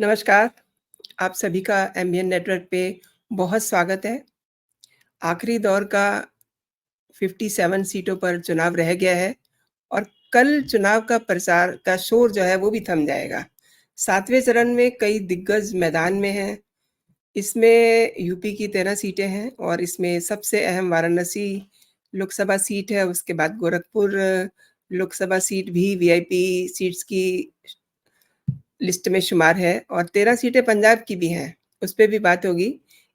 नमस्कार, आप सभी का एमबीएन नेटवर्क पे बहुत स्वागत है। आखिरी दौर का 57 सीटों पर चुनाव रह गया है और कल चुनाव का प्रचार का शोर जो है वो भी थम जाएगा। 7वें चरण में कई दिग्गज मैदान में हैं। इसमें यूपी की 13 सीटें हैं और इसमें सबसे अहम वाराणसी लोकसभा सीट है, उसके बाद गोरखपुर लोकसभा सीट भी वीआईपी सीट्स की लिस्ट में शुमार है और 13 सीटें पंजाब की भी हैं, उस पे भी बात होगी।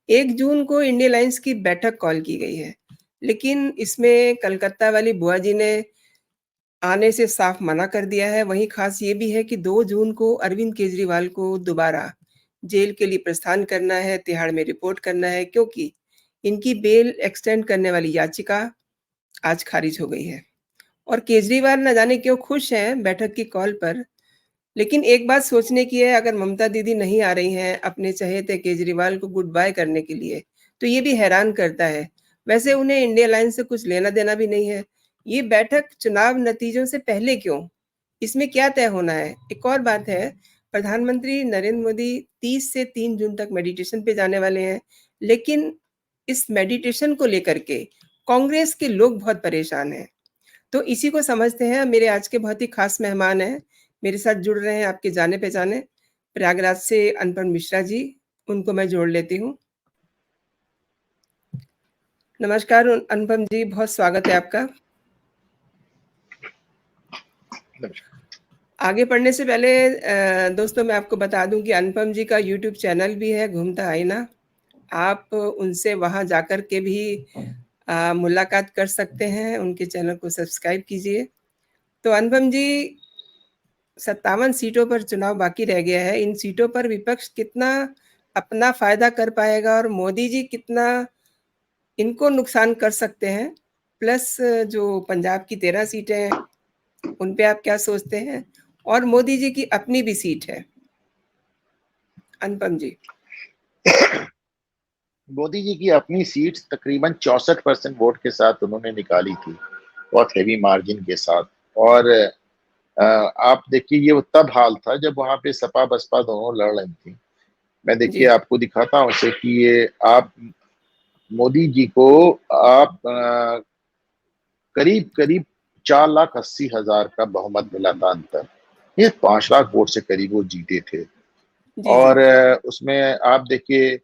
1 जून को इंडिया अलायंस की बैठक कॉल की गई है, लेकिन इसमें कलकत्ता वाली बुआ जी ने आने से साफ मना कर दिया है। वहीं खास ये भी है कि 2 जून को अरविंद केजरीवाल को दोबारा जेल के लिए प्रस्थान करना है, तिहाड़ में रिपोर्ट करना है क्योंकि इनकी बेल एक्सटेंड करने वाली याचिका आज खारिज हो गई है। और केजरीवाल न जाने क्यों खुश हैं बैठक की कॉल पर, लेकिन एक बात सोचने की है, अगर ममता दीदी नहीं आ रही हैं अपने चहेते केजरीवाल को गुड बाय करने के लिए, तो ये भी हैरान करता है। वैसे उन्हें इंडिया अलायंस से कुछ लेना-देना भी नहीं है। ये बैठक चुनाव नतीजों से पहले क्यों? इसमें क्या तय होना है? एक और बात है, प्रधानमंत्री नरेंद्र मोदी 30 से 3 जून तक मेडिटेशन पे जाने वाले हैं, लेकिन इस मेडिटेशन को लेकर के कांग्रेस के लोग बहुत परेशान हैं। तो इसी को समझते हैं। मेरे आज के बहुत ही खास मेहमान हैं, मेरे साथ जुड़ रहे हैं आपके जाने-पहचाने प्रयागराज से अनुपम मिश्रा जी, उनको मैं जोड़ लेती हूँ। नमस्कार अनुपम जी, बहुत स्वागत है आपका। आगे बढ़ने से पहले दोस्तों मैं आपको बता दूँ कि अनुपम जी का यूट्यूब चैनल भी है घूमता आईना। आप उनसे वहाँ जाकर के भी मुलाकात कर सकते हैं, उनके चैनल को सब्सक्राइब कीजिए। तो अनुपम जी 57 सीटों पर चुनाव बाकी रह गया है। इन सीटों पर विपक्ष कितना अपना फ़ायदा कर पाएगा और मोदी जी कितना इनको नुकसान कर सकते हैं? प्लस जो पंजाब की 13 सीटें हैं, उन पे आप क्या सोचते हैं? और मोदी जी की अपनी भी सीट है। अनुपम जी। मोदी जी की अपनी सीट तकरीबन 64% वोट के साथ उन्होंने निकाली थी, बहुत हेवी मार्जिन के साथ। और आप देखिए ये तब हाल था जब वहां पे सपा बसपा दोनों लड़ रही थी। मैं देखिए जी, आपको दिखाता हूँ इसे कि ये आप मोदी जी को आप करीब करीब 4,80,000 का बहुमत मिला था अंतर। ये 5 लाख वोट से करीब वो जीते थे। जी, जी। और उसमें आप देखिए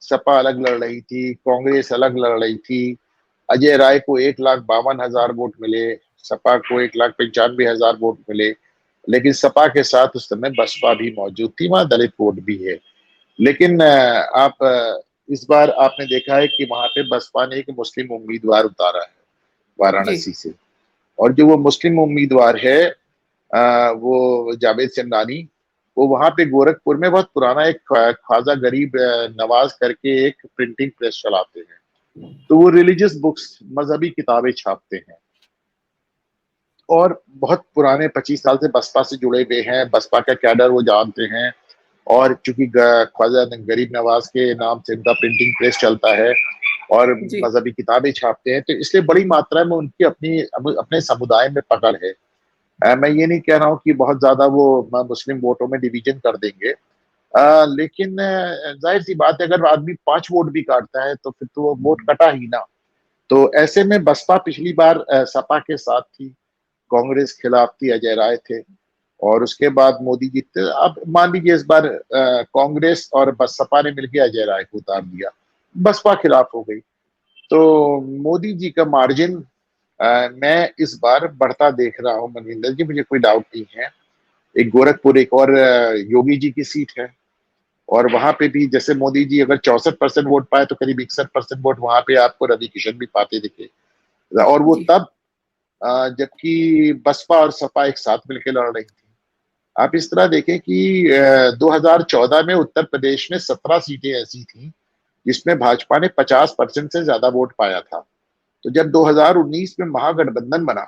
सपा अलग लड़ रही थी, कांग्रेस अलग लड़ रही थी। अजय राय को 1,52,000 वोट मिले, सपा को 1,95,000 वोट मिले। लेकिन सपा के साथ उस समय बसपा भी मौजूद थी, वहां दलित वोट भी है। लेकिन आप इस बार आपने देखा है कि वहां पे बसपा ने एक मुस्लिम उम्मीदवार उतारा है जी, वाराणसी से। और जो वो मुस्लिम उम्मीदवार है वो जावेद समदानी, वो वहां पे गोरखपुर में बहुत पुराना एक ख्वाजा गरीब नवाज करके एक प्रिंटिंग प्रेस चलाते हैं। तो वो रिलीजियस बुक्स मजहबी किताबें छापते हैं और बहुत पुराने 25 साल से बसपा से जुड़े हुए हैं। बसपा का कैडर वो जानते हैं। और चूंकि ख्वाजा गरीब नवाज के नाम से उनका प्रिंटिंग प्रेस चलता है और जी, मजहबी किताबें छापते हैं, तो इसलिए बड़ी मात्रा में उनकी अपनी अपने समुदाय में पकड़ है। मैं ये नहीं कह रहा हूँ कि बहुत ज्यादा वो मुस्लिम वोटों में डिवीजन कर देंगे। लेकिन जाहिर सी बात है, अगर आदमी 5 वोट भी काटता है तो फिर तो वो वोट कटा ही ना। तो ऐसे में बसपा पिछली बार सपा के साथ थी, कांग्रेस खिलाफ थी, अजय राय थे। और उसके बाद मोदी जीतते। अब मान लीजिए इस बार कांग्रेस और बसपा ने मिलकर अजय राय को उतार दिया, बसपा खिलाफ हो गई। तो मोदी जी का मार्जिन मैं इस बार बढ़ता देख रहा हूँ मनविंदर जी, मुझे कोई डाउट नहीं है। एक गोरखपुर एक और योगी जी की सीट है। और वहां पे भी जैसे मोदी जी अगर 64% वोट पाए तो करीब 61% वोट वहां पे आपको रवि किशन भी पाते दिखे। और वो जी, तब जबकि बसपा और सपा एक साथ मिलकर लड़ रही थी। आप इस तरह देखें कि 2014 में उत्तर प्रदेश में 17 सीटें ऐसी थी जिसमें भाजपा ने 50% से ज्यादा वोट पाया था। तो जब 2019 में महागठबंधन बना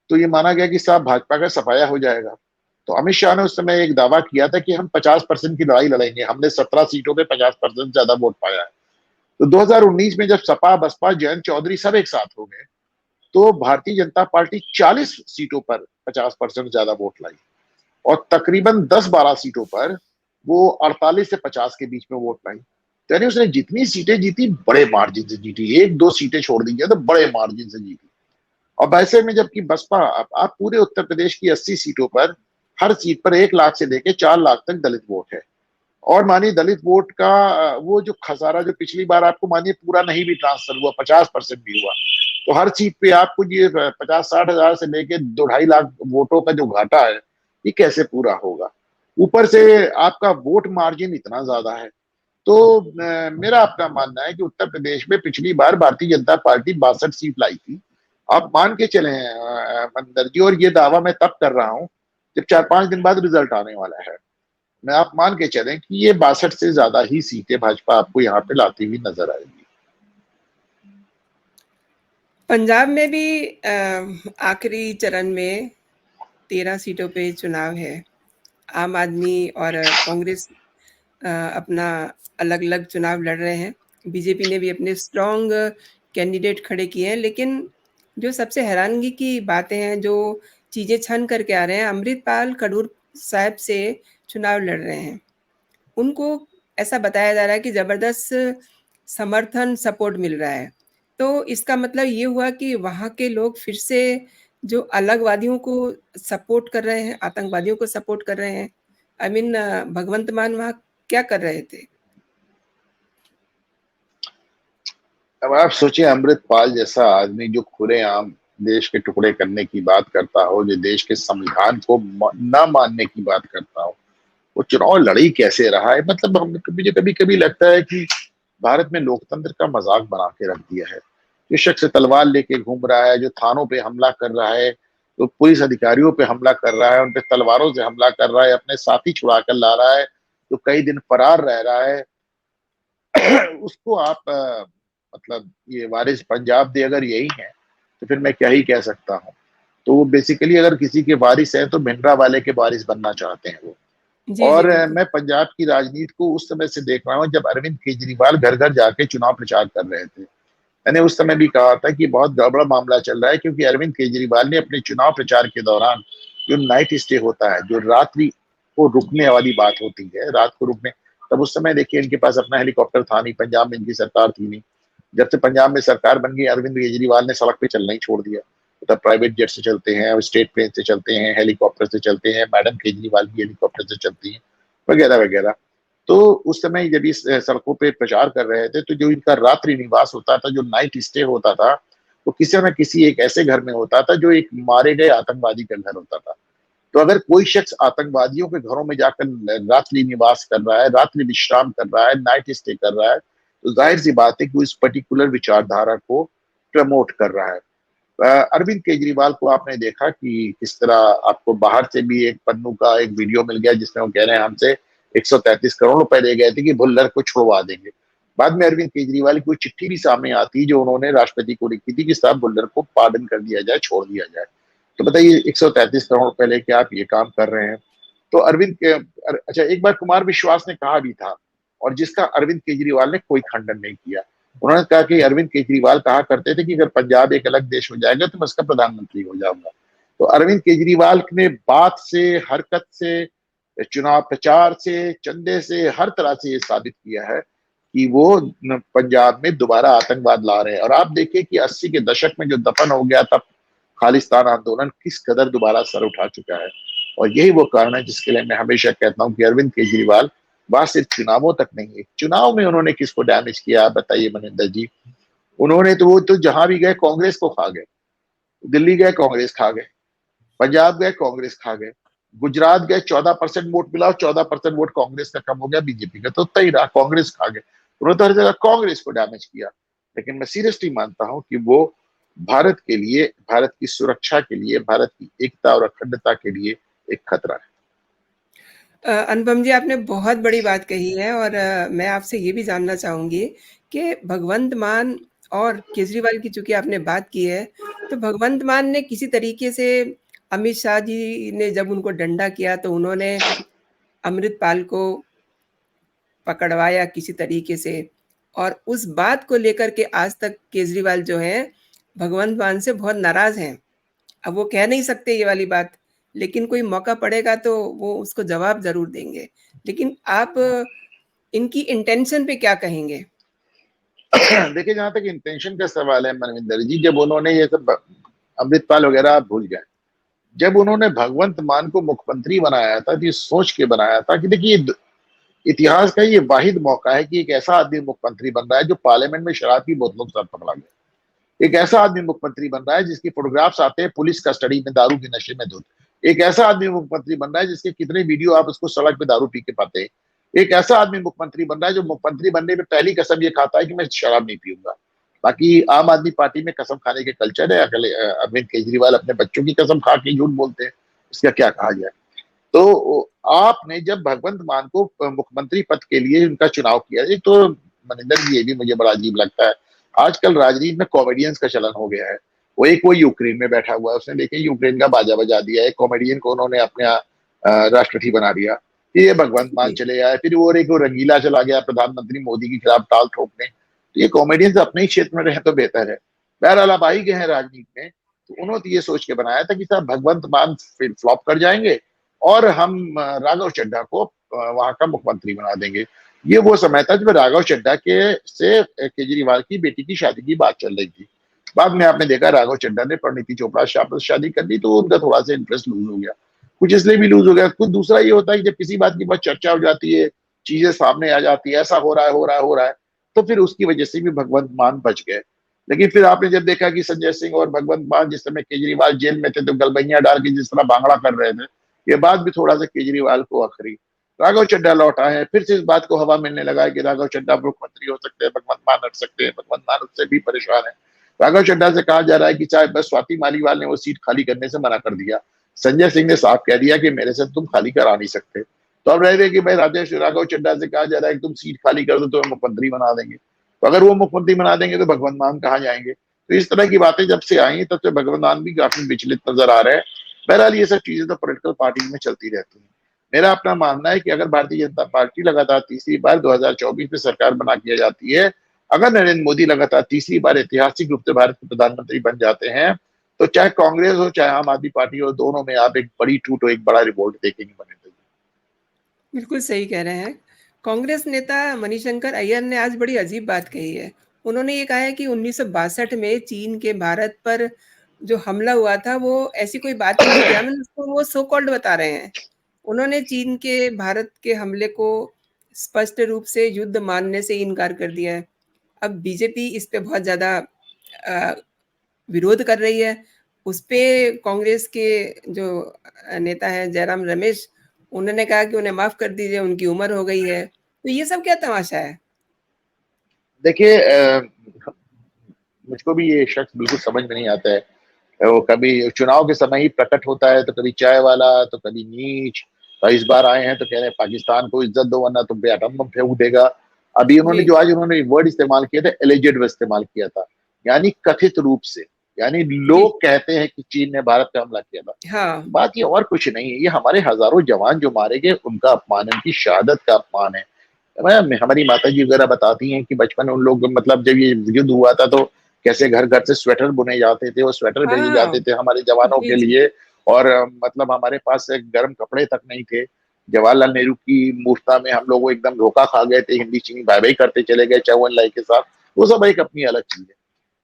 तो ये माना गया कि साहब भाजपा का सफाया हो जाएगा। तो अमित शाह ने उस समय एक दावा किया था कि हम 50% की लड़ाई लड़ेंगे, हमने 17 सीटों पे 50% ज्यादा वोट पाया है। तो 2019 में जब सपा बसपा जयंत चौधरी सब एक साथ हो गए तो भारतीय जनता पार्टी 40 सीटों पर 50% ज्यादा वोट लाई। और तकरीबन 10-12 सीटों पर वो 48 से 50 के बीच में वोट पाई। तो यानी उसने जितनी सीटें जीती बड़े मार्जिन से जीती, एक दो सीटें छोड़ दी तो बड़े मार्जिन से जीती। और वैसे में जबकि बसपा, आप पूरे उत्तर प्रदेश की 80 सीटों पर हर सीट पर 1 लाख से लेकर 4 लाख तक दलित वोट है। और मानिए दलित वोट का वो जो खसारा जो पिछली बार आपको मानिए पूरा नहीं भी ट्रांसफर हुआ, 50% भी हुआ, तो हर सीट पे आपको ये 50-60 हजार से लेके 2-2.5 लाख वोटों का जो घाटा है, ये कैसे पूरा होगा? ऊपर से आपका वोट मार्जिन इतना ज्यादा है। तो मेरा अपना मानना है कि उत्तर प्रदेश में पिछली बार भारतीय जनता पार्टी 62 सीट लाई थी। आप मान के चले मंदर जी, और ये दावा मैं तब कर रहा हूं जब 4-5 दिन बाद रिजल्ट आने वाला है। मैं आप मान के चलें कि ये 62 से ज्यादा ही सीटें भाजपा आपको यहाँ पे लाती हुई नजर आएगी। पंजाब में भी आखिरी चरण में 13 सीटों पे चुनाव है। आम आदमी और कांग्रेस अपना अलग-अलग चुनाव लड़ रहे हैं। बीजेपी ने भी अपने स्ट्रॉन्ग कैंडिडेट खड़े किए हैं, लेकिन जो सबसे हैरानगी की बातें हैं, जो चीज़ें छन करके आ रहे हैं, अमृतपाल खडूर साहब से चुनाव लड़ रहे हैं। उनको ऐसा बताया जा रहा है कि ज़बरदस्त समर्थन, सपोर्ट मिल रहा है। तो इसका मतलब ये हुआ कि वहाँ के लोग फिर से जो अलगवादियों को सपोर्ट कर रहे हैं, आतंकवादियों को सपोर्ट कर रहे हैं। आई मीन भगवंत मान वहाँ क्या कर रहे थे? अब आप सोचिए, अमृतपाल जैसा आदमी जो खुलेआम देश के टुकड़े करने की बात करता हो, जो देश के संविधान को न मानने की बात करता हो, वो चुनाव लड़ी कैसे रहा है? मतलब हम मुझे कभी कभी लगता है कि भारत में लोकतंत्र का मजाक बना के रख दिया है। जो शख्स तलवार लेके घूम रहा है, जो थानों पे हमला कर रहा है, जो पुलिस अधिकारियों पे हमला कर रहा है, उन पे तलवारों से हमला कर रहा है, अपने साथी छुड़ा कर ला रहा है, जो कई दिन फरार रह रहा है, उसको आप मतलब ये वारिस पंजाब दे अगर यही है तो फिर मैं क्या ही कह सकता हूँ। तो वो बेसिकली अगर किसी के वारिस हैं तो भिंडरा वाले के वारिस बनना चाहते हैं वो। जी, जी, और बिल्कुल। मैं पंजाब की राजनीति को उस समय से देख रहा हूँ जब अरविंद केजरीवाल घर घर जाके चुनाव प्रचार कर रहे थे। मैंने उस समय भी कहा था कि बहुत गड़बड़ मामला चल रहा है, क्योंकि अरविंद केजरीवाल ने अपने चुनाव प्रचार के दौरान जो नाइट स्टे होता है, जो रात्रि को रुकने वाली बात होती है, रात को रुकने, तब उस समय देखिए इनके पास अपना हेलीकॉप्टर था नहीं, पंजाब में इनकी सरकार थी नहीं। जब से पंजाब में सरकार बन गई, अरविंद केजरीवाल ने सड़क पे चलना ही छोड़ दिया। मतलब प्राइवेट जेट से चलते हैं, स्टेट प्लेन से चलते हैं, हेलीकॉप्टर से चलते हैं, मैडम केजरीवाल भी हेलीकॉप्टर से चलती हैं, वगैरह वगैरह। तो उस समय जब इस सड़कों पे प्रचार कर रहे थे तो जो इनका रात्रि निवास होता था, जो नाइट स्टे होता था, वो किसी न किसी एक ऐसे घर में होता था जो एक मारे गए आतंकवादी का घर होता था। तो अगर कोई शख्स आतंकवादियों के घरों में जाकर रात्रि निवास कर रहा है, रात्रि विश्राम कर रहा है, नाइट स्टे कर रहा है, तो जाहिर सी बात है कि वो इस पर्टिकुलर विचारधारा को प्रमोट कर रहा है। अरविंद केजरीवाल को आपने देखा कि किस तरह आपको बाहर से भी एक पन्नू का एक वीडियो मिल गया जिसमें वो कह रहे हैं हमसे 133 करोड़ रुपए ले गए थे कि भुल्लर को छुड़वा देंगे। बाद में अरविंद केजरीवाल की कोई चिट्ठी भी सामने आती जो उन्होंने राष्ट्रपति को लिखी थी कि साहब भुल्लर को पार्डन कर दिया जाए, छोड़ दिया जाए। तो बताइए 133 करोड़ रुपए लेके आप ये काम कर रहे हैं। तो अरविंद के अच्छा, एक बार कुमार विश्वास ने कहा भी था, और जिसका अरविंद केजरीवाल ने कोई खंडन नहीं किया। उन्होंने कहा कि अरविंद केजरीवाल कहा करते थे कि अगर पंजाब एक अलग देश हो जाएगा तो मैं उसका प्रधानमंत्री हो जाऊंगा। तो अरविंद केजरीवाल ने बात से, हरकत से, चुनाव प्रचार से, चंदे से, हर तरह से ये साबित किया है कि वो पंजाब में दोबारा आतंकवाद ला रहे हैं। और आप देखिए कि 80 के दशक में जो दफन हो गया था खालिस्तान आंदोलन, किस कदर दोबारा सर उठा चुका है। और यही वो कारण है जिसके लिए मैं हमेशा कहता हूं कि अरविंद केजरीवाल वहां सिर्फ चुनावों तक नहीं है, चुनाव में उन्होंने किसको डैमेज किया, आप बताइए मनिंदर जी? उन्होंने तो वो तो जहां भी गए कांग्रेस को खा गए। दिल्ली गए कांग्रेस खा गए, पंजाब गए कांग्रेस खा गए, गुजरात गए 14% वोट मिला और 14% वोट कांग्रेस का कम हो गया, बीजेपी का तो उतना ही रहा, कांग्रेस खा गए। उन्होंने तो हर जगह कांग्रेस को डैमेज किया। लेकिन मैं सीरियसली मानता हूं कि वो भारत के लिए, भारत की सुरक्षा के लिए, भारत की एकता और अखंडता के लिए एक खतरा है। अनुपम जी, आपने बहुत बड़ी बात कही है और मैं आपसे ये भी जानना चाहूँगी कि भगवंत मान और केजरीवाल की चूँकि आपने बात की है, तो भगवंत मान ने किसी तरीके से अमित शाह जी ने जब उनको डंडा किया तो उन्होंने अमृतपाल को पकड़वाया किसी तरीके से और उस बात को लेकर के आज तक केजरीवाल जो हैं, भगवंत मान से बहुत नाराज़ हैं। अब वो कह नहीं सकते ये वाली बात, लेकिन कोई मौका पड़ेगा तो वो उसको जवाब ज़रूर देंगे। लेकिन आप इनकी इंटेंशन पे क्या कहेंगे? देखिए, जहां तक इंटेंशन का सवाल है मनविंदर जी, जब उन्होंने ये सब अमृतपाल वगैरह आप भूल जाए, जब उन्होंने भगवंत मान को मुख्यमंत्री बनाया था तो ये सोच के बनाया था कि देखिए इतिहास का ये वाहिद मौका है कि एक ऐसा आदमी मुख्यमंत्री बन रहा है जो पार्लियामेंट में शराब की बोतलों के साथ पकड़ा गया। एक ऐसा आदमी मुख्यमंत्री बन रहा है जिसकी फोटोग्राफ्स आते हैं पुलिस कस्टडी में दारू के नशे में धुत। एक ऐसा आदमी मुख्यमंत्री बन रहा है जिसके कितने वीडियो आप उसको सड़क पे दारू पी के पाते हैं। एक ऐसा आदमी मुख्यमंत्री बन रहा है जो मुख्यमंत्री बनने में पहली कसम ये खाता है कि मैं शराब नहीं पीऊंगा। बाकी आम आदमी पार्टी में कसम खाने के कल्चर है। अरविंद केजरीवाल अपने बच्चों की कसम खा के झूठ बोलते हैं, इसका क्या कहा जाए। तो आपने जब भगवंत मान को मुख्यमंत्री पद के लिए उनका चुनाव किया, एक तो मनिंदर जी ये भी मुझे बड़ा अजीब लगता है, आजकल राजनीति में कॉमेडियंस का चलन हो गया है। वो यूक्रेन में बैठा हुआ है, उसने देखिए यूक्रेन का बाजा बजा दिया है, कॉमेडियन को उन्होंने अपने राष्ट्रपति बना दिया। ये भगवंत मान जी, चले आए, फिर वो एक रंगीला चला गया प्रधानमंत्री मोदी के खिलाफ ताल ठोकने। तो ये कॉमेडियंस अपने ही क्षेत्र में रहे तो बेहतर है। बहरहाल अब आई गए हैं राजनीति में, तो उन्होंने ये सोच के बनाया था कि साहब भगवंत मान फिर फ्लॉप कर जाएंगे और हम राघव चड्ढा को वहां का मुख्यमंत्री बना देंगे। ये वो समय था जब राघव चड्ढा के से केजरीवाल की बेटी की शादी की बात चल रही थी। बाद में आपने देखा राघव चड्ढा ने परिणीति चोपड़ा से शादी कर ली, तो उनका थोड़ा सा इंटरेस्ट लूज हो गया। कुछ इसलिए भी लूज हो गया, कुछ दूसरा ये होता है कि जब किसी बात की बहुत चर्चा हो जाती है, चीजें सामने आ जाती है, ऐसा हो रहा है हो रहा है हो रहा है, तो फिर उसकी वजह से भी भगवंत मान बच गए। लेकिन फिर आपने जब देखा कि संजय सिंह और भगवंत मान जिस समय केजरीवाल जेल में थे तो गलबैया डाल के जिस तरह बांगड़ा कर रहे थे, ये बात भी थोड़ा सा केजरीवाल को अखरी। राघव चड्ढा लौटा है, फिर से इस बात को हवा मिलने लगा है कि राघव चड्ढा मुख्यमंत्री हो सकते हैं, भगवंत मान हट सकते हैं। भगवंत मान उससे भी परेशान है। राघव चड्ढा से कहा जा रहा है कि चाहे बस स्वाति मालीवाल ने वो सीट खाली करने से मना कर दिया, संजय सिंह ने साफ कह दिया कि मेरे से तुम खाली करा नहीं सकते। तो अब रह गए कि भाई राजेश राघव चड्ढा से कहा जा रहा है कि तुम सीट खाली कर दो तो मुख्यमंत्री बना देंगे। तो अगर वो मुख्यमंत्री बना देंगे तो भगवंत मान कहाँ जाएंगे। तो इस तरह की बातें जब से आई तब से भगवंत मान भी काफी विचलित नजर आ रहे हैं। बहरहाल ये सब चीजें तो पॉलिटिकल पार्टी में चलती रहती हैं। मेरा अपना मानना है कि अगर भारतीय जनता पार्टी लगातार तीसरी बार 2024 में सरकार बना किया जाती है, अगर नरेंद्र मोदी लगातार तीसरी बार ऐतिहासिक रूप से भारत के प्रधानमंत्री बन जाते हैं, तो चाहे कांग्रेस हो चाहे आम आदमी पार्टी हो, दोनों में आप एक बड़ी टूट और एक बड़ा रिवोल्ट देखेंगे बने। बिल्कुल सही कह रहे हैं। कांग्रेस नेता मणिशंकर अय्यर ने आज बड़ी अजीब बात कही है। उन्होंने ये कहा है कि 1962 में चीन के भारत पर जो हमला हुआ था, वो ऐसी कोई बात ही नहीं थी। आई मीन उसको वो सो कॉल्ड बता रहे हैं। उन्होंने चीन के भारत के हमले को स्पष्ट रूप से युद्ध मानने से इनकार कर दिया है। अब बीजेपी इस पे बहुत ज़्यादा अ, विरोध कर रही है। उसपे कांग्रेस के जो नेता हैं जयराम रमेश, उन्होंने कहा कि उन्हें माफ़ कर दीजिए, उनकी उम्र हो गई है। तो ये सब क्या तमाशा है? देखिए मुझको भी ये शख्स बिल्कुल समझ में नहीं आता है। वो कभी चुनाव के समय ही प्रकट होता है, तो कभी चाय वाला तो कभी नीच। तो इस बार आए हैं तो कह रहे हैं पाकिस्तान को इज्जत दो वरना तुम पे एटम बम फेंक देगा। अभी उन्होंने जी, जो आज उन्होंने वर्ड इस्तेमाल किया था, एलिजेड इस्तेमाल किया था, यानी कथित रूप से। यानी जी। लोग कहते हैं कि चीन ने भारत पे हमला किया था। हाँ, बात ये और कुछ नहीं है, ये हमारे हजारों जवान जो मारे गए उनका अपमान है, उनकी शहादत का अपमान है। हमारी माता जी वगैरह बताती हैं कि बचपन में उन लोग मतलब जब ये युद्ध हुआ था तो कैसे घर घर से स्वेटर बुने जाते थे, वो स्वेटर भेजे हाँ। जाते थे हमारे जवानों जी, के जी। लिए। और मतलब हमारे पास गर्म कपड़े तक नहीं थे। जवाहरलाल नेहरू की मूर्ता में हम लोग एकदम धोखा खा गए थे, हिंदी चीनी बाय बाय करते चले गए चौवन लाई के साथ। वो सब एक अपनी अलग चीज है।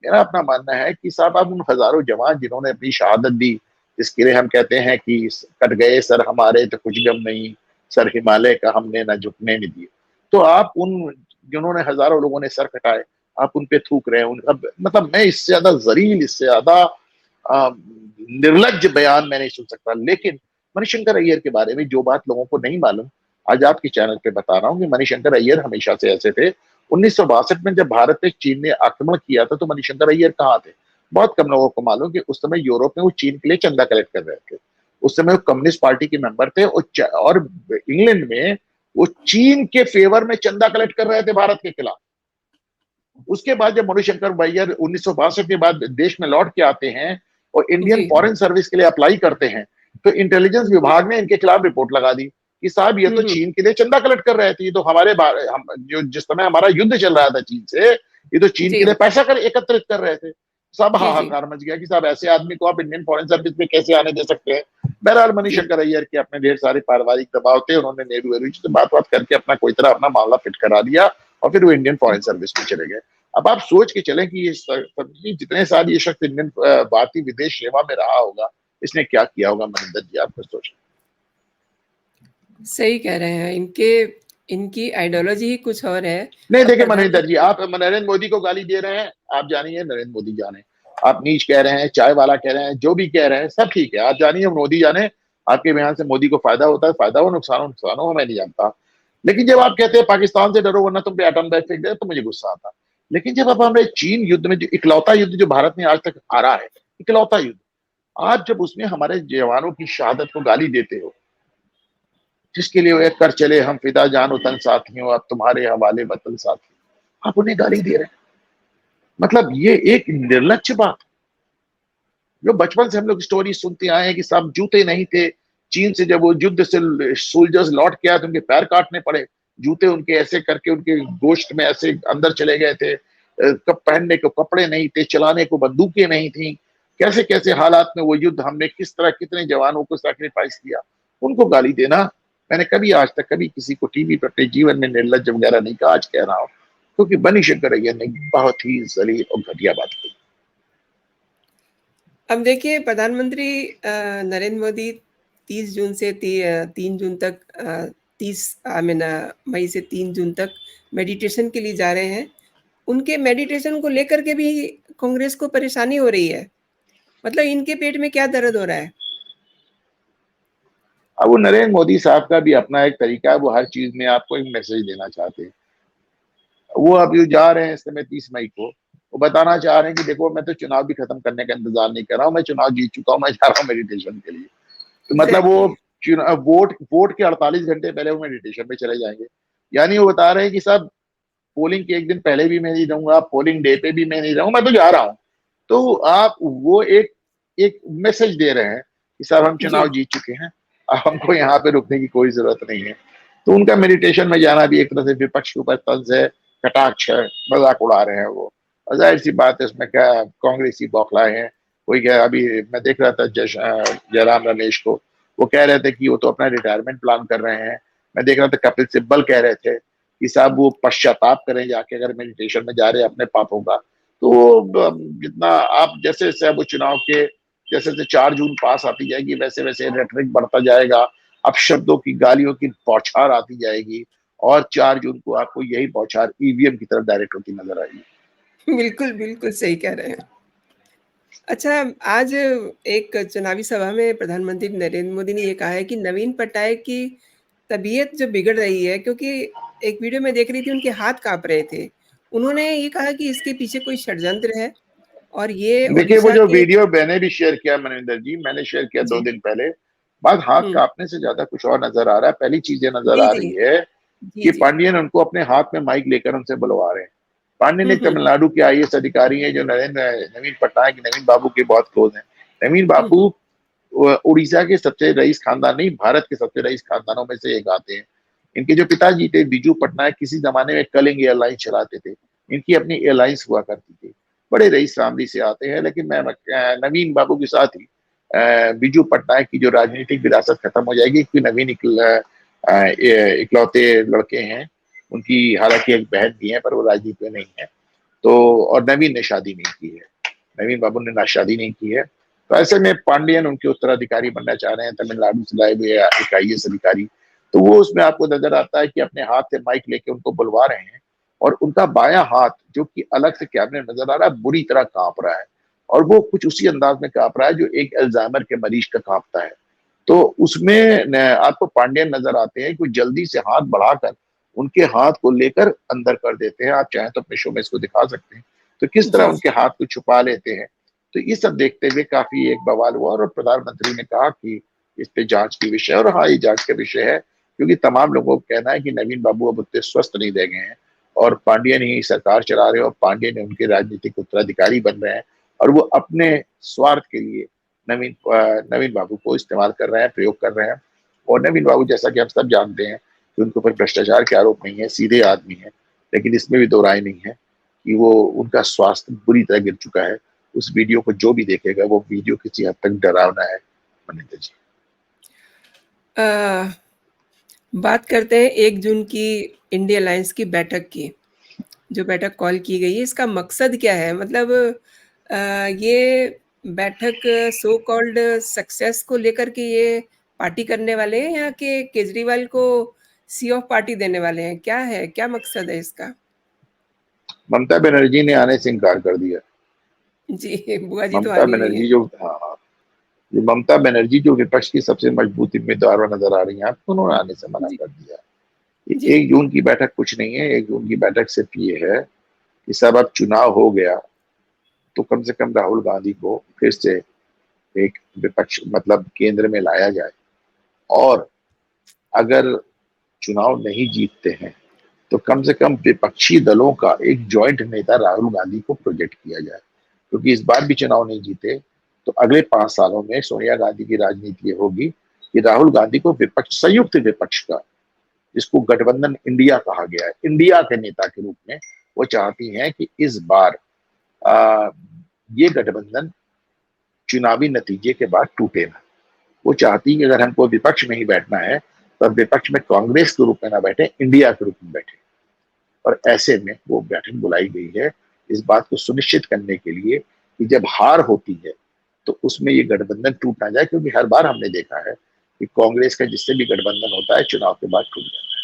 मेरा अपना मानना है कि साहब आप उन हजारों जवान जिन्होंने अपनी शहादत दी, जिसके लिए हम कहते हैं कि कट गए सर हमारे तो कुछ गम नहीं, सर हिमालय का हमने न झुकने नहीं दिए। तो आप उन जिन्होंने हजारों लोगों ने सर कटाए, आप उन पे थूक रहे हैं। उनका मतलब मैं इससे ज्यादा जरील, इससे ज्यादा निर्लज बयान मैं नहीं सुन सकता। लेकिन मणिशंकर अय्यर के बारे में जो बात लोगों को नहीं मालूम, आज आपके चैनल पे बता रहा हूँ कि मणिशंकर अय्यर हमेशा से ऐसे थे। 1962 में जब भारत पे चीन ने आक्रमण किया था तो मणिशंकर अय्यर कहाँ थे? बहुत कम लोगों को मालूम कि उस समय यूरोप में वो चीन के लिए चंदा कलेक्ट कर रहे थे। उस समय वो कम्युनिस्ट पार्टी के मेंबर थे और इंग्लैंड में वो चीन के फेवर में चंदा कलेक्ट कर रहे थे भारत के खिलाफ। उसके बाद जब मणिशंकर अय्यर 1962 के बाद देश में लौट के आते हैं और इंडियन जी। फॉरेन सर्विस के लिए अप्लाई करते हैं, तो इंटेलिजेंस विभाग ने इनके खिलाफ रिपोर्ट लगा दी कि साहब ये हुँ, तो हुँ। चीन के लिए चंदा कलेक्ट कर रहे थे, ये तो जो जिस समय हमारा युद्ध चल रहा था चीन से, ये तो चीन के जी। लिए पैसा कर एकत्रित कर रहे थे। सब जी, जी। हाहाकार मच गया कि साहब ऐसे आदमी को आप इंडियन फॉरेन सर्विस में कैसे आने दे सकते हैं। बहरहाल जी। मणिशंकर अय्यर के अपने ढेर सारे पारिवारिक दबाव थे, उन्होंने नेहरू वेहरू से बात करके अपना कोई तरह अपना मामला फिट करा दिया और फिर वो इंडियन फॉरेन सर्विस में चले गए। अब आप सोच के चलें कि जितने साल ये शख्स इंडियन भारतीय विदेश सेवा में रहा होगा, इसने क्या किया होगा मनिंदर जी, आप कुछ सोचें। सही कह रहे हैं। इनकी आइडियोलॉजी ही कुछ और है। नहीं अब देखिए मनिंदर जी, प्रधानमंत्री आप नरेंद्र मोदी को गाली दे रहे हैं, आप जानिए नरेंद्र मोदी जाने। आप नीच कह रहे हैं, चाय वाला कह रहे हैं, जो भी कह रहे हैं सब ठीक है, आप जानिए मोदी जाने। आपके बयान से मोदी को फायदा होता है, फायदा हो नुकसान हो मैं नहीं जानता। लेकिन जब आप कहते हैं पाकिस्तान से डरो वरना तुम पे एटम बैग फेंक दे, तो मुझे गुस्सा आता। लेकिन जब आप हमारे चीन युद्ध में, जो इकलौता युद्ध जो भारत ने आज तक हारा है, इकलौता युद्ध, आप जब उसमें हमारे जवानों की शहादत को गाली देते हो, जिसके लिए वो कर चले हम फिदा जान वतन साथियों, अब तुम्हारे हवाले वतन साथी, आप उन्हें गाली दे रहे हैं। मतलब ये एक निर्लज्ज बात, जो बचपन से हम लोग स्टोरी सुनते आए हैं कि सब जूते नहीं थे। चीन से जब वो युद्ध से सोल्जर्स लौट के आए तो उनके पैर काटने पड़े, जूते उनके ऐसे करके उनके गोश्त में ऐसे अंदर चले गए थे। कब पहनने को कपड़े नहीं थे, चलाने को बंदूकें नहीं थी। कैसे कैसे हालात में वो युद्ध, हमने किस तरह कितने जवानों को सैक्रिफाइस किया, उनको गाली देना। मैंने कभी आज तक कभी किसी को टीवी पर अपने जीवन में निर्लज वगैरह नहीं कहा, आज कह रहा हूं क्योंकि बनी शंकर अय्यर ने बहुत ही जलील और घटिया बात की। अब देखिए प्रधानमंत्री नरेंद्र मोदी 30 जून से 3 जून तक 30 आई मीन मई से 3 जून तक मेडिटेशन के लिए जा रहे हैं। उनके मेडिटेशन को लेकर के भी कांग्रेस को परेशानी हो रही है। मतलब इनके पेट में क्या दर्द हो रहा है? अब वो नरेंद्र मोदी साहब का भी अपना एक तरीका है, वो हर चीज में आपको एक मैसेज देना चाहते हैं। वो अभी जा रहे हैं इस समय 30 मई को, वो बताना चाह रहे हैं कि देखो मैं तो चुनाव भी खत्म करने का इंतजार नहीं कर रहा हूँ, मैं चुनाव जीत चुका हूँ, मैं जा रहा हूँ मेडिटेशन के लिए। तो मतलब वो एग्ज़ैक्टली। वोट वोट के 48 घंटे पहले वो मेडिटेशन में चले जाएंगे। यानी वो बता रहे हैं कि साहब पोलिंग के एक दिन पहले भी मैं नहीं रहूंगा, पोलिंग डे पे भी मैं नहीं रहूंगा, मैं तो जा रहा हूँ। तो आप वो एक एक मैसेज दे रहे हैं कि साहब हम जी। चुनाव जीत चुके हैं, अब हमको यहाँ पे रुकने की कोई जरूरत नहीं है। तो उनका मेडिटेशन में जाना भी एक तरह से विपक्ष के ऊपर तंज है, कटाक्ष है, मजाक उड़ा रहे हैं वो। और जाहिर सी बात है, इसमें क्या कांग्रेसी बौखलाए हैं। कोई क्या, अभी मैं देख रहा था जयराम रमेश को, वो कह रहे थे कि वो तो अपना रिटायरमेंट प्लान कर रहे हैं। मैं देख रहा था कपिल सिब्बल कह रहे थे कि साहब वो पश्चाताप करें जाके अगर मेडिटेशन में जा रहे हैं अपने पापों का। तो जितना आप जैसे जैसे अब वो चुनाव के जैसे जैसे 4 जून पास आती जाएगी, वैसे वैसे रेटरिक बढ़ता जाएगा, अब शब्दों की गालियों की बौछार आती जाएगी और 4 जून को आपको यही बौछार ईवीएम की तरफ डायरेक्ट होती नजर आएगी। बिल्कुल, बिल्कुल सही कह रहे हैं। अच्छा, आज एक चुनावी सभा में प्रधानमंत्री नरेंद्र मोदी ने ये कहा है कि नवीन पटनायक की तबीयत जो बिगड़ रही है, क्योंकि एक वीडियो में देख रही थी उनके हाथ काँप रहे थे। उन्होंने ये कहा कि इसके पीछे कोई षड्यंत्र है और ये देखिए वो ओडिशा जो के वीडियो मैंने भी शेयर किया मनिंदर जी, मैंने शेयर किया दो जी। दिन पहले, बात हाथ हुँ। कांपने से ज्यादा कुछ और नजर आ रहा है। पहली चीज ये नजर जी, आ जी। रही है जी, कि जी। पांडियन उनको अपने हाथ में माइक लेकर उनसे बुलवा रहे हैं। पांडियन हुँ, एक हुँ, हुँ। तमिलनाडु के आईएएस अधिकारी हैं जो नवीन पटनायक नवीन बाबू के बहुत क्लोज हैं। नवीन हुँ, बाबू हुँ। उड़ीसा के सबसे रईस खानदान नहीं, भारत के सबसे रईस खानदानों में से एक आते हैं। इनके जो पिताजी थे बीजू पटनायक, किसी जमाने में कलिंग एयरलाइंस चलाते थे। इनकी अपनी एयरलाइंस हुआ करती थी। बड़े रईस फैमिली से आते हैं, लेकिन मैं नवीन बाबू के साथ ही बीजू पटनायक की जो राजनीतिक विरासत खत्म हो जाएगी, क्योंकि नवीन इकलौते लड़के हैं। उनकी हालांकि एक बहन भी है पर वो राजनीति में नहीं है। तो और नवीन ने शादी नहीं की है, नवीन बाबू ने ना शादी नहीं की है। तो ऐसे में पांडियन उनके उत्तराधिकारी बनना चाह रहे हैं, तमिलनाडु से लाए हुए एक आईएएस अधिकारी। तो वो उसमें आपको नजर आता है कि अपने हाथ से माइक लेके उनको बुलवा रहे हैं और उनका बायां हाथ जो कि अलग से कैमरे में नजर आ रहा है बुरी तरह कांप रहा है, और वो कुछ उसी अंदाज में कांप रहा है जो एक अल्जाइमर के मरीज का कांपता है। तो उसमें आपको पांडियन नजर आते हैं कि जल्दी से हाथ बढ़ाकर उनके हाथ को लेकर अंदर कर देते हैं। आप चाहें तो अपने शो में इसको दिखा सकते हैं, तो किस तरह जी, उनके जी। हाथ को छुपा लेते हैं। तो ये सब देखते हुए काफी एक बवाल हुआ और प्रधानमंत्री ने कहा कि इस पे जांच की विषय है, और हाँ ये जांच का विषय है क्योंकि तमाम लोगों का कहना है कि नवीन बाबू अब उतने स्वस्थ नहीं रह गए हैं और पांडियन ही सरकार चला रहे हैं और पांडियन उनके राजनीतिक उत्तराधिकारी बन रहे हैं, और वो अपने स्वार्थ के लिए नवीन बाबू को इस्तेमाल कर रहे हैं, प्रयोग कर रहे हैं। और नवीन बाबू जैसा कि हम सब जानते हैं कि उनके ऊपर भ्रष्टाचार के आरोप नहीं है, सीधे आदमी है, लेकिन इसमें भी दो राय नहीं है कि वो उनका स्वास्थ्य बुरी तरह गिर चुका है। उस वीडियो को जो भी देखेगा वो वीडियो किसी हद तक डरावना है। मनिंदर जी, अ, बात करते हैं 1 जून की इंडिया अलायंस की बैठक की। जो बैठक कॉल की गई है, इसका मकसद क्या है? मतलब ये बैठक सो कॉल्ड सक्सेस को लेकर के ये पार्टी करने वाले हैं या कि केजरीवाल को सी ऑफ पार्टी देने वाले हैं? क्या है? क्या मकसद है इसका? ममता बनर्जी ने आने से इनकार कर दिया। जी, बुआ जी तो ममता आनी हुई बनर्जी हैं। जो, हाँ, ये ममता बनर्जी जो विपक्ष की सबसे मजबूत उम्मीदवार नजर आ रही हैं आपको, उन्होंने आने से मना जी, कर दिया। जी। 1 जून की बैठक कुछ नहीं है। 1 जून की बैठक सिर्फ ये है कि सब अब चुनाव हो गया तो कम से कम राहुल गांधी को फिर से एक विपक्ष मतलब केंद्र में लाया जाए, और अगर चुनाव नहीं जीतते हैं तो कम से कम विपक्षी दलों का एक जॉइंट नेता राहुल गांधी को प्रोजेक्ट किया जाए, क्योंकि इस बार भी चुनाव नहीं जीते तो अगले 5 सालों में सोनिया गांधी की राजनीति ये होगी कि राहुल गांधी को विपक्ष, संयुक्त विपक्ष का, जिसको गठबंधन इंडिया कहा गया है, इंडिया के नेता के रूप में वो चाहती हैं कि इस बार आ, ये गठबंधन चुनावी नतीजे के बाद टूटे ना। वो चाहती है कि अगर हमको विपक्ष में ही बैठना है तो अब विपक्ष में कांग्रेस के रूप में ना बैठे, इंडिया के रूप में बैठे। और ऐसे में वो बैठक बुलाई गई है इस बात को सुनिश्चित करने के लिए कि जब हार होती है तो उसमें ये गठबंधन टूट ना जाए, क्योंकि हर बार हमने देखा है कि कांग्रेस का जिससे भी गठबंधन होता है चुनाव के बाद टूट जाता है।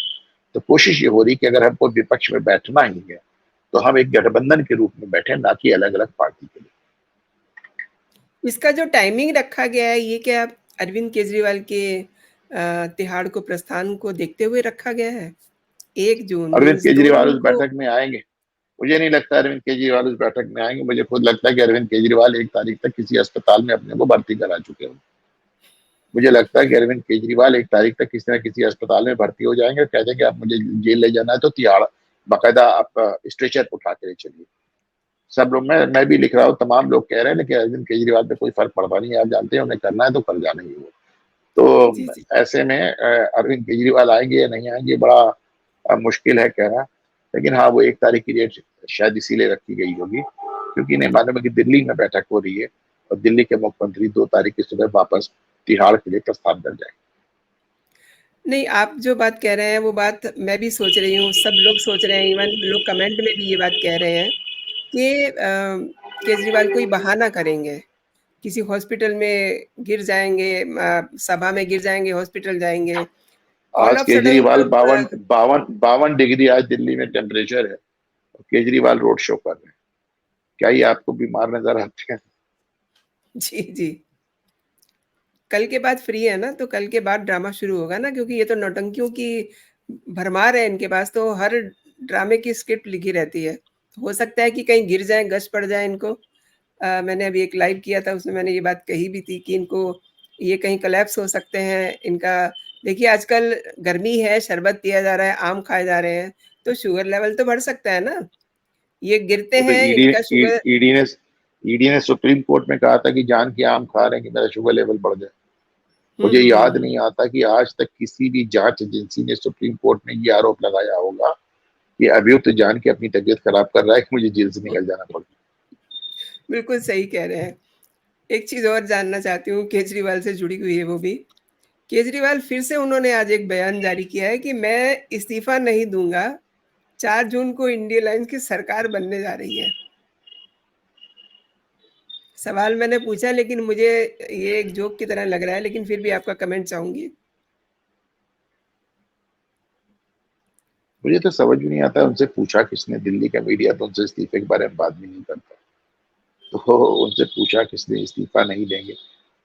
तो कोशिश ये हो रही कि अगर हमको विपक्ष में बैठना ही है तो हम एक गठबंधन के रूप में बैठे, ना कि अलग अलग पार्टी के लिए। इसका जो टाइमिंग रखा गया है, ये क्या अरविंद केजरीवाल के तिहाड़ को प्रस्थान को देखते हुए रखा गया है? 1 जून अरविंद मीन्स 2 केजरीवाल जून उस को। बैठक में आएंगे? मुझे नहीं लगता अरविंद केजरीवाल उस बैठक में आएंगे। मुझे खुद लगता है कि अरविंद केजरीवाल 1 तारीख तक किसी अस्पताल में अपने को भर्ती करा चुके होंगे। मुझे लगता है कि अरविंद केजरीवाल 1 तारीख तक किसी न किसी अस्पताल में भर्ती हो जाएंगे, कह देंगे आप मुझे जेल ले जाना है तो तिहाड़ बाकायदा आप स्ट्रेचर पर उठा के ले चलिए। सब लोग, मैं भी लिख रहा हूँ, तमाम लोग कह रहे हैं, लेकिन अरविंद केजरीवाल पे कोई फर्क पड़ता नहीं है। आप जानते हैं उन्हें करना है तो कर जाना ही वो। जी, तो जी। ऐसे में अरविंद केजरीवाल आएंगे या नहीं आएंगे, बड़ा मुश्किल है कहना। लेकिन हाँ, वो 1 तारीख की डेट शायद इसीलिए रखी गई होगी क्योंकि इन्हें मालूम है कि दिल्ली में बैठक हो रही है और दिल्ली के मुख्यमंत्री 2 तारीख की सुबह वापस तिहाड़ के लिए प्रस्थान कर जाएंगे। नहीं, आप जो बात कह रहे हैं, वो बात मैं भी सोच रही हूँ, सब लोग सोच रहे हैं, इवन लोग कमेंट में भी ये बात कह रहे हैं कि केजरीवाल कोई बहाना करेंगे, किसी हॉस्पिटल में गिर जाएँगे, सभा में गिर जाएँगे, हॉस्पिटल जाएँगे। ऑल आज ऑफ सडन केजरीवाल जब 52 डिग्री आज दिल्ली में टेम्परेचर है और केजरीवाल रोड शो कर रहे हैं। क्या ये आपको बीमार नजर आते हैं? जी, जी। कल के बाद फ्री है ना, तो कल के बाद ड्रामा शुरू होगा ना, क्योंकि ये तो नौटंकियों की भरमार है इनके पास, तो हर ड्रामे की स्क्रिप्ट लिखी रहती है। हो सकता है कि कहीं गिर जाएँ, गश पड़ जाए इनको। मैंने अभी एक लाइव किया था, उसमें मैंने ये बात कही भी थी कि इनको ये कहीं कोलैप्स हो सकते हैं। इनका देखिए आजकल गर्मी है, शरबत पिया जा रहा है, आम खाए जा रहे हैं, तो शुगर लेवल तो बढ़ सकता है ना। ये गिरते वो तो हैं, इनका शुगर। ईडी ने सुप्रीम कोर्ट में कहा था कि जान की आम खा रहे हैं कि मेरा शुगर लेवल बढ़ जाए। हुँ, मुझे हुँ, हुँ, याद हुँ। नहीं आता कि आज तक किसी भी जांच एजेंसी ने सुप्रीम कोर्ट में ये आरोप लगाया होगा कि अभियुक्त जान के अपनी तबीयत खराब कर रहा है कि मुझे जेल से निकल जाना पड़ा। बिल्कुल सही कह रहे हैं। एक चीज़ और जानना चाहती हूँ, केजरीवाल से जुड़ी हुई है वो भी। केजरीवाल फिर से उन्होंने आज एक बयान जारी किया है कि मैं इस्तीफ़ा नहीं दूँगा, 4 जून को इंडिया अलायंस की सरकार बनने जा रही है। सवाल मैंने पूछा, लेकिन मुझे ये एक जोक की तरह लग रहा है, लेकिन फिर भी आपका कमेंट चाहूँगी। मुझे तो समझ भी नहीं आता उनसे पूछा किसने, दिल्ली का मीडिया तो उनसे इस्तीफे के बारे में बात भी नहीं करता। तो उनसे पूछा किसने इस्तीफा नहीं देंगे?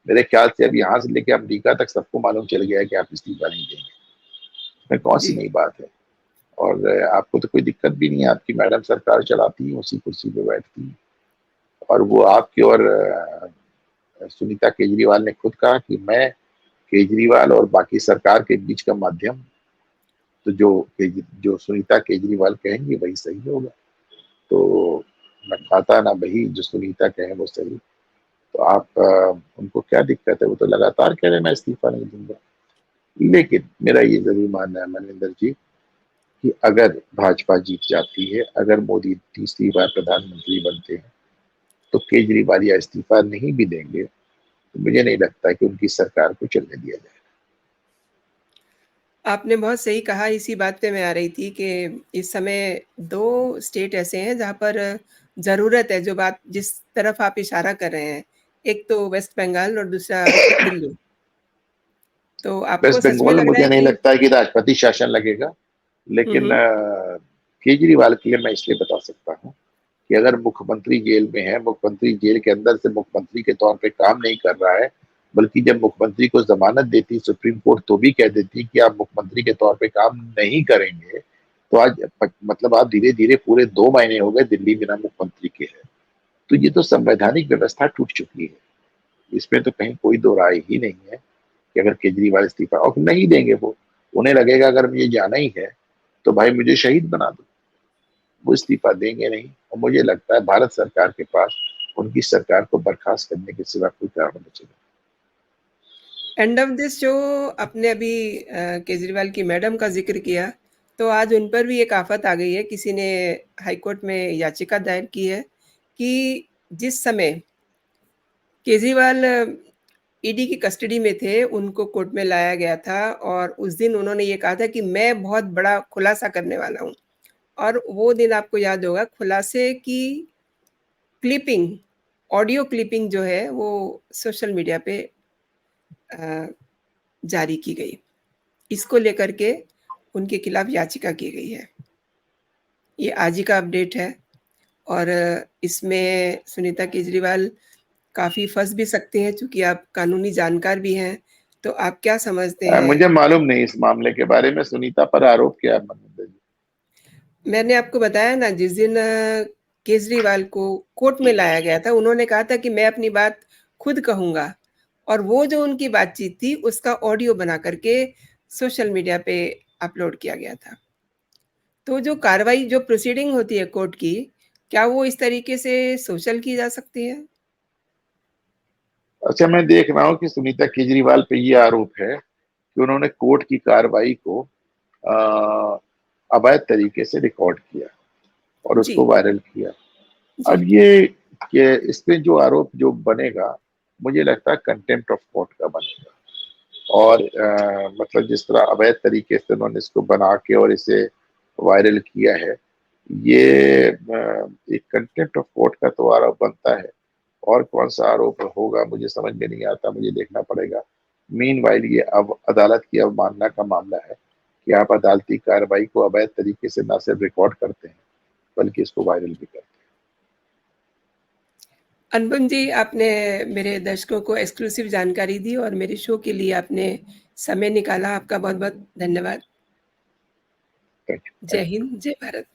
मेरे ख्याल से अब यहाँ से लेके अमेरिका तक सबको मालूम चल गया है कि आप इस्तीफा नहीं देंगे। इसमें कौन सी जी, नई बात है? और आपको तो कोई दिक्कत भी नहीं है, आपकी मैडम सरकार चलाती है, उसी कुर्सी पे बैठती है। और वो आपकी और सुनीता केजरीवाल ने खुद कहा कि मैं केजरीवाल और बाकी सरकार के बीच का माध्यम, तो जो सुनीता केजरीवाल कहेंगी वही सही होगा। तो मैं खाता ना वही जो सुनीता कहे वो सही। तो आप उनको क्या दिक्कत है? वो तो लगातार कह रहे हैं मैं इस्तीफा नहीं दूंगा। लेकिन मेरा ये जरूर मानना है मनिंदर जी कि अगर भाजपा जीत जाती है, अगर मोदी तीसरी बार प्रधानमंत्री बनते हैं, तो केजरीवाल या इस्तीफा नहीं भी देंगे तो मुझे नहीं लगता कि उनकी सरकार को चलने दिया जाए। आपने बहुत सही कहा, इसी बात पे मैं आ रही थी कि इस समय 2 स्टेट ऐसे हैं जहाँ पर ज़रूरत है, जो बात जिस तरफ आप इशारा कर रहे हैं। एक तो वेस्ट बंगाल और दूसरा दिल्ली। तो आपको वेस्ट सच में बंगाल में लग रहा मुझे है नहीं कि लगता है कि राष्ट्रपति शासन लगेगा, हुँ, लेकिन हुँ। केजरीवाल के लिए मैं इसलिए बता सकता हूँ कि अगर मुख्यमंत्री जेल में है, मुख्यमंत्री जेल के अंदर से मुख्यमंत्री के तौर पे काम नहीं कर रहा है, बल्कि जब मुख्यमंत्री को जमानत देती सुप्रीम कोर्ट तो भी कह देती कि आप मुख्यमंत्री के तौर पे काम नहीं करेंगे, तो आज मतलब आप धीरे धीरे पूरे 2 महीने हो गए दिल्ली बिना मुख्यमंत्री के है। तो ये तो संवैधानिक व्यवस्था टूट चुकी है। इसमें तो कहीं कोई दो राय ही नहीं है कि अगर केजरीवाल इस्तीफा और नहीं देंगे, वो उन्हें लगेगा अगर मुझे जाना ही है तो भाई मुझे शहीद बना दो। वो इस्तीफा देंगे नहीं और मुझे लगता है भारत सरकार के पास उनकी सरकार को बर्खास्त करने के सिवा कोई कारण बचेगा। एंड ऑफ दिस जो आपने अभी केजरीवाल की मैडम का ज़िक्र किया, तो आज उन पर भी एक आफ़त आ गई है। किसी ने हाई कोर्ट में याचिका दायर की है कि जिस समय केजरीवाल ईडी की कस्टडी में थे, उनको कोर्ट में लाया गया था और उस दिन उन्होंने ये कहा था कि मैं बहुत बड़ा खुलासा करने वाला हूँ। और वो दिन आपको याद होगा, खुलासे की क्लिपिंग, ऑडियो क्लिपिंग जो है वो सोशल मीडिया पे अ, जारी की गई। इसको लेकर के उनके खिलाफ याचिका की गई है। ये आज ही का अपडेट है और इसमें सुनीता केजरीवाल काफ़ी फँस भी सकती हैं, चूँकि आप कानूनी जानकार भी हैं। तो आप क्या समझते हैं? मुझे मालूम नहीं इस मामले के बारे में, सुनीता पर आरोप क्या है मनमोहन जी? मैंने आपको बताया ना, जिस दिन केजरीवाल को कोर्ट में लाया गया था, उन्होंने कहा था कि मैं अपनी बात खुद कहूँगा और वो जो उनकी बातचीत थी, उसका ऑडियो बना कर के सोशल मीडिया पे अपलोड किया गया था। तो जो कार्रवाई, जो प्रोसीडिंग होती है कोर्ट की, क्या वो इस तरीके से सोशल की जा सकती है? अच्छा, मैं देख रहा हूँ कि सुनीता केजरीवाल पे ये आरोप है कि उन्होंने कोर्ट की कार्रवाई को अ, अवैध तरीके से रिकॉर्ड किया और जी, उसको वायरल किया। अब जी। ये इस पे जो आरोप जो बनेगा, मुझे लगता है कंटेम्प्ट ऑफ कोर्ट का बनेगा। और मतलब जिस तरह अवैध तरीके से उन्होंने इसको बना के और इसे वायरल किया है, ये एक कंटेम्प्ट ऑफ कोर्ट का तो आरोप बनता है। और कौन सा आरोप होगा मुझे समझ में नहीं आता, मुझे देखना पड़ेगा। मीनवाइल ये अब अदालत की अवमानना का मामला है कि आप अदालती कार्रवाई को अवैध तरीके से न सिर्फ रिकॉर्ड करते हैं बल्कि इसको वायरल भी करते हैं। अनुपम जी, आपने मेरे दर्शकों को एक्सक्लूसिव जानकारी दी और मेरे शो के लिए आपने समय निकाला। आपका बहुत-बहुत धन्यवाद। थैंक जय यू। हिंद, जय भारत।